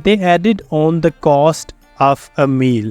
They added on the cost of a meal.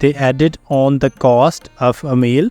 They added on the cost of a meal.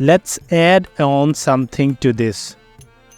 Let's add on something to this.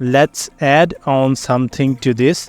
Let's add on something to this.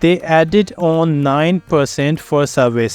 They added on 9% for service.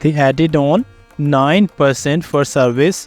They added on 9% for service.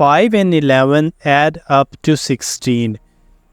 5 and 11 add up to 16,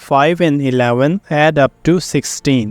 5 and 11 add up to 16.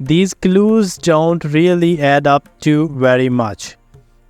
These clues don't really add up to very much.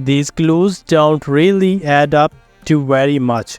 These clues don't really add up to very much.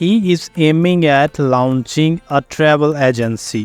He is aiming at launching a travel agency.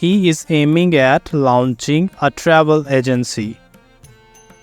He is aiming at launching a travel agency.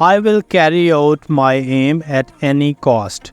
I will carry out my aim at any cost.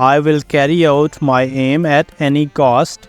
I will carry out my aim at any cost.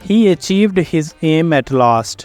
He achieved his aim at last.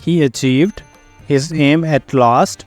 He achieved his aim at last.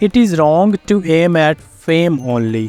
It is wrong to aim at fame only.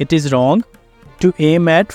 It is wrong to aim at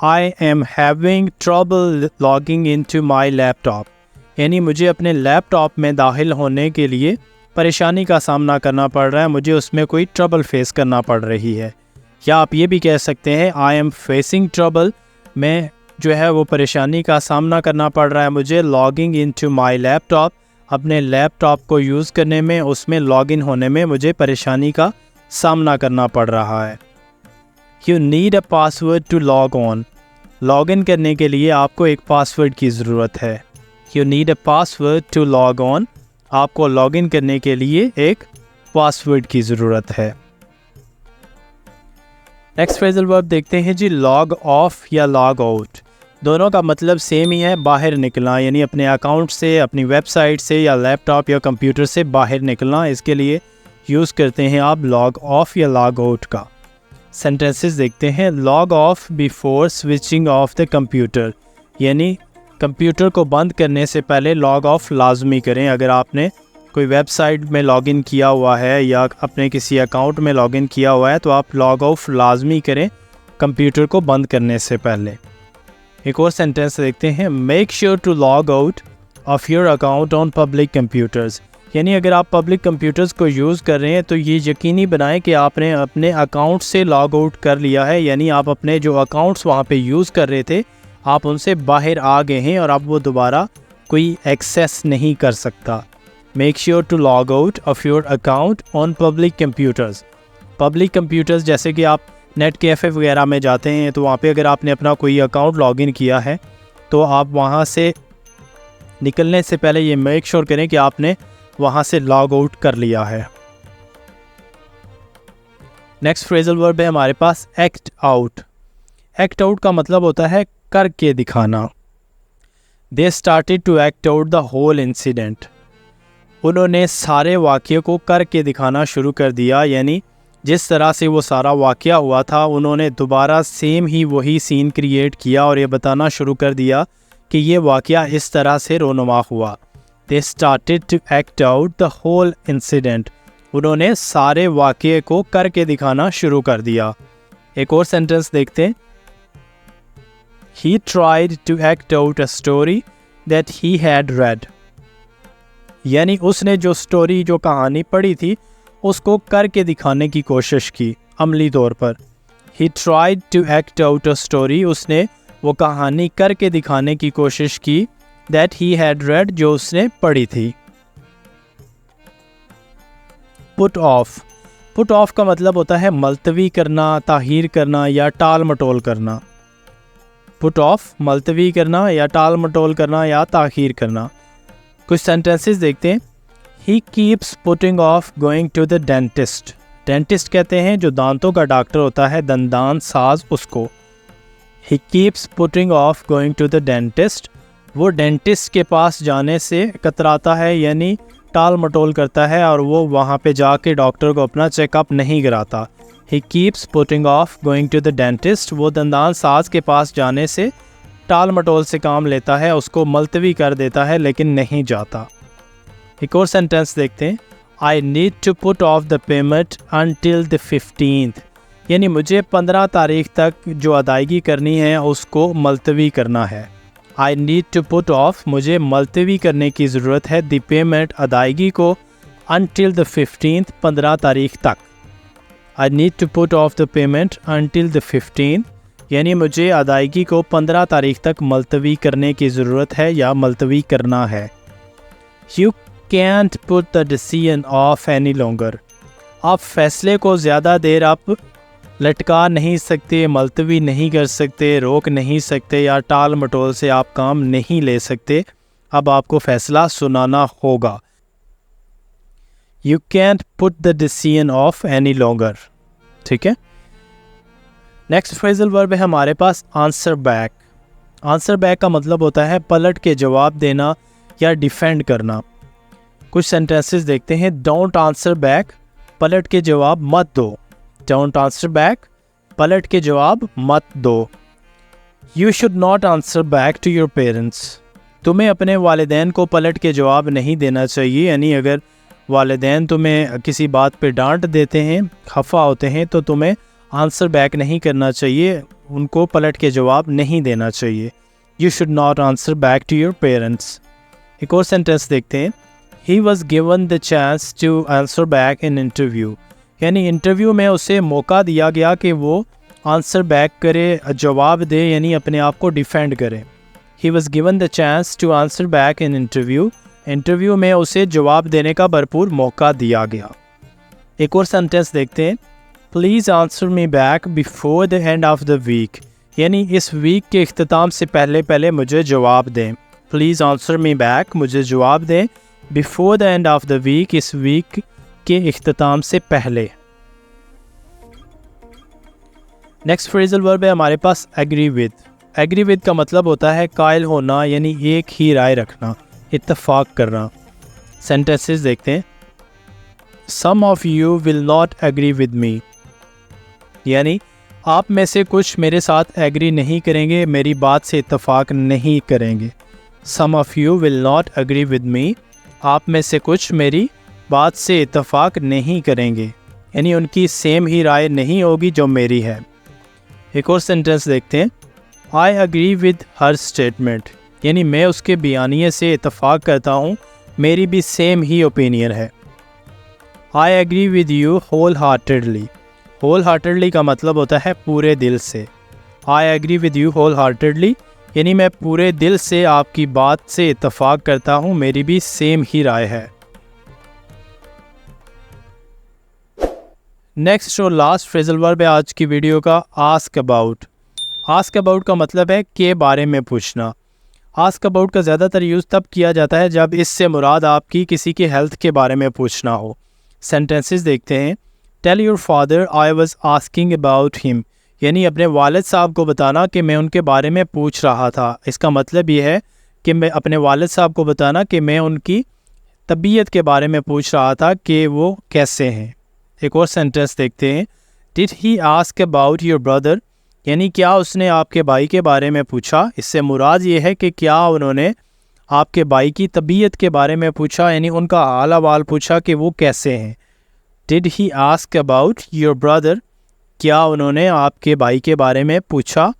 I am having trouble logging into my laptop. یعنی مجھے اپنے لیپ top میں داخل ہونے کے لیے پریشانی کا سامنا کرنا پڑ رہا ہے، مجھے اس میں کوئی ٹربل فیس کرنا پڑ رہی ہے. یا آپ یہ بھی کہہ سکتے ہیں I am facing trouble، میں جو ہے وہ پریشانی کا سامنا کرنا پڑ رہا ہے مجھے logging into my laptop، اپنے لیپ ٹاپ کو یوز کرنے میں، اس میں لاگ ان ہونے میں مجھے پریشانی کا سامنا کرنا پڑ رہا ہے. You need a password to log on. Log in کرنے کے لیے آپ کو ایک پاسورڈ کی ضرورت ہے. You need a password to log on. آپ کو لاگ ان کرنے کے لیے ایک پاسورڈ کی ضرورت ہے. نیکسٹ فریزل ورب دیکھتے ہیں جی، لاگ آف یا لاگ آؤٹ. دونوں کا مطلب سیم ہی ہے، باہر نکلنا، یعنی اپنے اکاؤنٹ سے، اپنی ویب سائٹ سے یا لیپ ٹاپ یا کمپیوٹر سے باہر نکلنا. اس کے لیے یوز کرتے ہیں آپ لاگ آف یا لاگ آؤٹ کا. سینٹینسز دیکھتے ہیں. Log of before switching of the computer, یعنی کمپیوٹر کو بند کرنے سے پہلے لاگ آف لازمی کریں. اگر آپ نے کوئی ویب سائٹ میں لاگ ان کیا ہوا ہے یا اپنے کسی اکاؤنٹ میں لاگ ان کیا ہوا ہے تو آپ لاگ آف لازمی کریں کمپیوٹر کو بند کرنے سے پہلے. ایک اور سینٹینس دیکھتے ہیں. Make sure to log out of your account on public computers, یعنی اگر آپ پبلک کمپیوٹرز کو یوز کر رہے ہیں تو یہ یقینی بنائیں کہ آپ نے اپنے اکاؤنٹ سے لاگ آؤٹ کر لیا ہے، یعنی آپ اپنے جو اکاؤنٹس وہاں پہ یوز کر رہے تھے آپ ان سے باہر آ گئے ہیں اور اب وہ دوبارہ کوئی ایکسیس نہیں کر سکتا. Make sure to log out of your account on public computers. Public computers جیسے کہ آپ نیٹ کیفے وغیرہ میں جاتے ہیں تو وہاں پہ اگر آپ نے اپنا کوئی اکاؤنٹ لاگ ان کیا ہے تو آپ وہاں سے نکلنے سے پہلے یہ میک شیور کریں کہ آپ نے وہاں سے لاگ آؤٹ کر لیا ہے. نیکسٹ فریزل ورب ہے ہمارے پاس ایکٹ آؤٹ. ایکٹ آؤٹ کا مطلب ہوتا ہے کر کے دکھانا. They started to act out the whole incident. انہوں نے سارے واقعے کو کر کے دکھانا شروع کر دیا، یعنی جس طرح سے وہ سارا واقعہ ہوا تھا انہوں نے دوبارہ سیم ہی وہی سین کریٹ کیا اور یہ بتانا شروع کر دیا کہ یہ واقعہ اس طرح سے رونما ہوا. They started to act out the whole incident. انہوں نے سارے واقعے کو کر کے دکھانا شروع کر دیا. ایک اور سینٹنس دیکھتے ہیں. He tried to act out a story that he had read. یعنی اس نے جو سٹوری، جو کہانی پڑھی تھی اس کو کر کے دکھانے کی کوشش کی عملی طور پر. He tried to act out a story. اس نے وہ کہانی کر کے دکھانے کی کوشش کی that he had read، جو اس نے پڑھی تھی. put off. put off کا مطلب ہوتا ہے ملتوی کرنا، تاخیر کرنا یا ٹال مٹول کرنا. put off ملتوی کرنا یا ٹال مٹول کرنا یا تاخیر کرنا. کچھ سینٹینسز دیکھتے ہیں. he keeps putting off going to the dentist. Dentist کہتے ہیں جو دانتوں کا ڈاکٹر ہوتا ہے، دندان ساز، اس کو. he keeps putting off going to the dentist. وہ ڈینٹسٹ کے پاس جانے سے کتراتا ہے، یعنی ٹال مٹول کرتا ہے اور وہ وہاں پہ جا کے ڈاکٹر کو اپنا چیک اپ نہیں کراتا. He keeps putting off going to the dentist. وہ دندان ساز کے پاس جانے سے ٹال مٹول سے کام لیتا ہے، اس کو ملتوی کر دیتا ہے لیکن نہیں جاتا. ایک اور سینٹینس دیکھتے ہیں. I need to put off the payment until the 15th. یعنی مجھے 15 تاریخ تک جو ادائیگی کرنی ہے اس کو ملتوی کرنا ہے. I need to put off، مجھے ملتوی کرنے کی ضرورت ہے، the payment، ادائیگی کو، until the 15th، 15 تاریخ تک. I need to put off the payment until the 15th، یعنی مجھے ادائیگی کو 15 تاریخ تک ملتوی کرنے کی ضرورت ہے یا ملتوی کرنا ہے. You can't put the decision off any longer. آپ فیصلے کو زیادہ دیر آپ لٹکا نہیں سکتے، ملتوی نہیں کر سکتے، روک نہیں سکتے یا ٹال مٹول سے آپ کام نہیں لے سکتے. اب آپ کو فیصلہ سنانا ہوگا. You can't put the decision off any longer. ٹھیک ہے. نیکسٹ فریزل ورب ہے ہمارے پاس آنسر بیک. آنسر بیک کا مطلب ہوتا ہے پلٹ کے جواب دینا یا ڈیفینڈ کرنا. کچھ سینٹینسز دیکھتے ہیں. ڈونٹ آنسر بیک، پلٹ کے جواب مت دو. ڈونٹ آنسر بیک، پلٹ کے جواب مت دو. You should not answer back to your parents. تمہیں اپنے والدین کو پلٹ کے جواب نہیں دینا چاہیے، یعنی اگر والدین تمہیں کسی بات پہ ڈانٹ دیتے ہیں، خفا ہوتے ہیں، تو تمہیں آنسر بیک نہیں کرنا چاہیے. ان کو پلٹ کے جواب نہیں دینا چاہیے. You should not answer back to your parents. ایک اور سینٹنس دیکھتے ہیں. He was given the chance to answer back in interview. یعنی انٹرویو میں اسے موقع دیا گیا کہ وہ آنسر بیک کرے, جواب دے, یعنی اپنے آپ کو ڈیفینڈ کرے. He was given the chance to answer back in interview. Interview میں اسے جواب دینے کا بھرپور موقع دیا گیا. ایک اور سینٹنس دیکھتے ہیں. Please answer me back before the end of the week. یعنی اس ویک کے اختتام سے پہلے مجھے جواب دیں. Please answer me back, مجھے جواب دیں. Before the end of the week, اس ویک کے اختتام سے پہلے. نیکسٹ فریزل ورب ہے ہمارے پاس agree with. agree with کا مطلب ہوتا ہے قائل ہونا, یعنی ایک ہی رائے رکھنا, اتفاق کرنا. سینٹنسز دیکھتے ہیں. Some of you will not agree with me. یعنی آپ میں سے کچھ میرے ساتھ ایگری نہیں کریں گے, میری بات سے اتفاق نہیں کریں گے. Some of you will not agree with me. آپ میں سے کچھ میری بات سے اتفاق نہیں کریں گے, یعنی ان کی سیم ہی رائے نہیں ہوگی جو میری ہے. ایک اور سینٹنس دیکھتے ہیں. I agree with her statement. یعنی میں اس کے بیانیے سے اتفاق کرتا ہوں, میری بھی سیم ہی اوپینین ہے. I agree with you wholeheartedly. wholeheartedly کا مطلب ہوتا ہے پورے دل سے. I agree with you wholeheartedly یعنی میں پورے دل سے آپ کی بات سے اتفاق کرتا ہوں, میری بھی سیم ہی رائے ہے. نیکسٹ اور لاسٹ فریزل ورب ہے آج کی ویڈیو کا ask about. ask about کا مطلب ہے کے بارے میں پوچھنا. ask about کا زیادہ تر یوز تب کیا جاتا ہے جب اس سے مراد آپ کی کسی کے ہیلتھ کے بارے میں پوچھنا ہو. سینٹنسز دیکھتے ہیں. Tell your father I was asking about him. یعنی اپنے والد صاحب کو بتانا کہ میں ان کے بارے میں پوچھ رہا تھا. اس کا مطلب یہ ہے کہ میں اپنے والد صاحب کو بتانا کہ میں ان کی طبیعت کے بارے میں پوچھ رہا تھا کہ وہ کیسے ہیں. ایک اور سینٹنس دیکھتے ہیں. Did he ask about your brother? یعنی کیا اس نے آپ کے بھائی کے بارے میں پوچھا. اس سے مراد یہ ہے کہ کیا انہوں نے آپ کے بھائی کی طبیعت کے بارے میں پوچھا, یعنی ان کا حال احوال پوچھا کہ وہ کیسے ہیں. Did he ask about your brother? کیا انہوں نے آپ کے بھائی کے بارے میں پوچھا.